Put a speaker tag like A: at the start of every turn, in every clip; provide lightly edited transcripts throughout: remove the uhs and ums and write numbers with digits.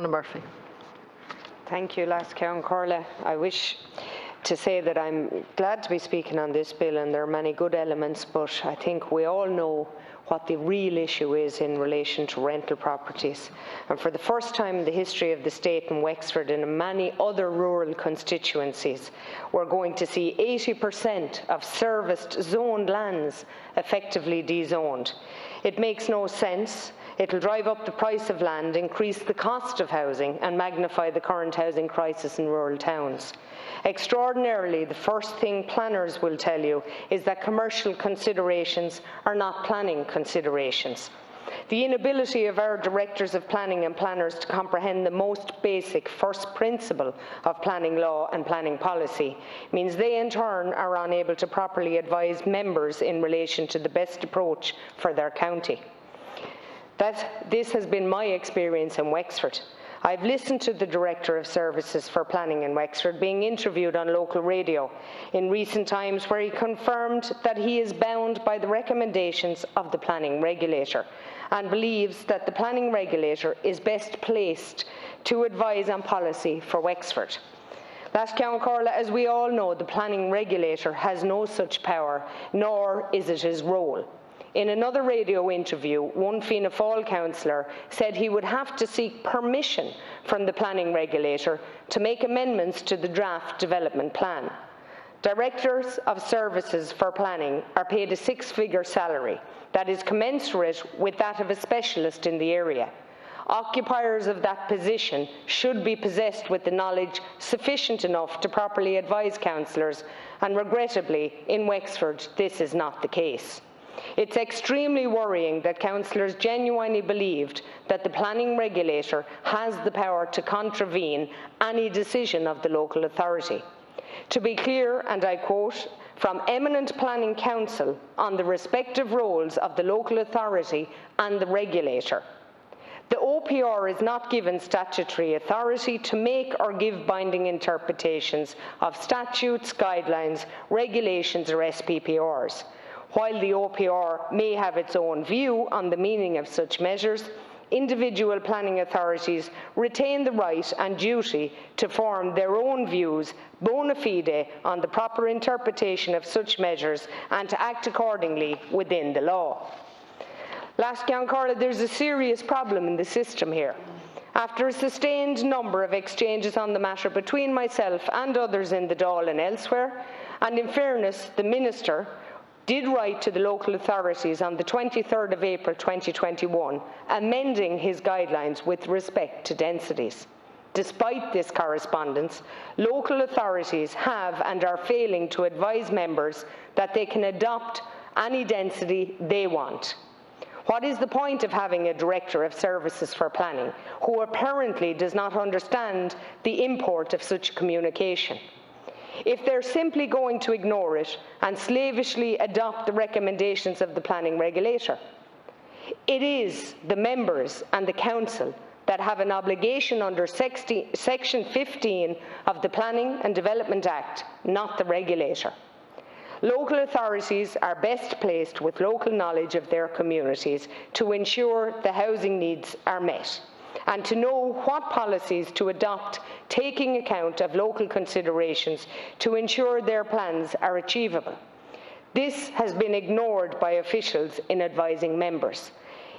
A: Verona Murphy.
B: Thank you, Lasceann Corla. I wish to say that I'm glad to be speaking on this bill, and there are many good elements, but I think we all know what the real issue is in relation to rental properties. And for the first time in the history of the state in Wexford and in many other rural constituencies, we're going to see 80% of serviced zoned lands effectively dezoned. It makes no sense. It will drive up the price of land, increase the cost of housing, and magnify the current housing crisis in rural towns. Extraordinarily, the first thing planners will tell you is that commercial considerations are not planning considerations. The inability of our directors of planning and planners to comprehend the most basic first principle of planning law and planning policy means they in turn are unable to properly advise members in relation to the best approach for their county. This has been my experience in Wexford. I've listened to the Director of Services for Planning in Wexford being interviewed on local radio in recent times, where he confirmed that he is bound by the recommendations of the planning regulator and believes that the planning regulator is best placed to advise on policy for Wexford. Lasceann Corla, as we all know, the planning regulator has no such power, nor is it his role. In another radio interview, one Fianna Fáil councillor said he would have to seek permission from the planning regulator to make amendments to the draft development plan. Directors of Services for Planning are paid a six-figure salary that is commensurate with that of a specialist in the area. Occupiers of that position should be possessed with the knowledge sufficient enough to properly advise councillors, and regrettably, in Wexford, this is not the case. It's extremely worrying that councillors genuinely believed that the planning regulator has the power to contravene any decision of the local authority. To be clear, and I quote, "From eminent planning counsel on the respective roles of the local authority and the regulator. The OPR is not given statutory authority to make or give binding interpretations of statutes, guidelines, regulations or SPPRs. While the OPR may have its own view on the meaning of such measures, individual planning authorities retain the right and duty to form their own views bona fide on the proper interpretation of such measures and to act accordingly within the law." Lasceann Corla, there's a serious problem in the system here. After a sustained number of exchanges on the matter between myself and others in the Dáil and elsewhere, and in fairness, the Minister did write to the local authorities on the 23rd of April 2021, amending his guidelines with respect to densities. Despite this correspondence, local authorities have and are failing to advise members that they can adopt any density they want. What is the point of having a Director of Services for Planning who apparently does not understand the import of such communication? If they're simply going to ignore it and slavishly adopt the recommendations of the planning regulator, it is the members and the council that have an obligation under Section 15 of the Planning and Development Act, not the regulator. Local authorities are best placed with local knowledge of their communities to ensure the housing needs are met, and to know what policies to adopt, taking account of local considerations to ensure their plans are achievable. This has been ignored by officials in advising members.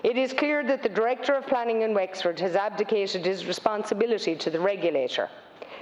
B: It is clear that the Director of Planning in Wexford has abdicated his responsibility to the regulator.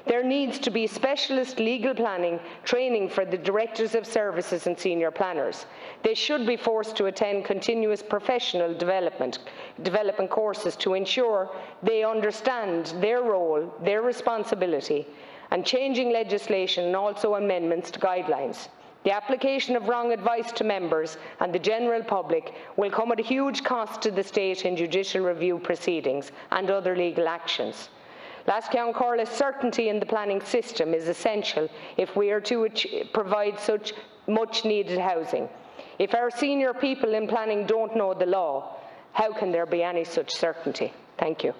B: There needs to be specialist legal planning training for the Directors of Services and senior planners. They should be forced to attend continuous professional development courses to ensure they understand their role, their responsibility, and changing legislation and also amendments to guidelines. The application of wrong advice to members and the general public will come at a huge cost to the state in judicial review proceedings and other legal actions. Lasceann Corla, certainty in the planning system is essential if we are to provide such much needed housing. If our senior people in planning don't know the law, how can there be any such certainty? Thank you.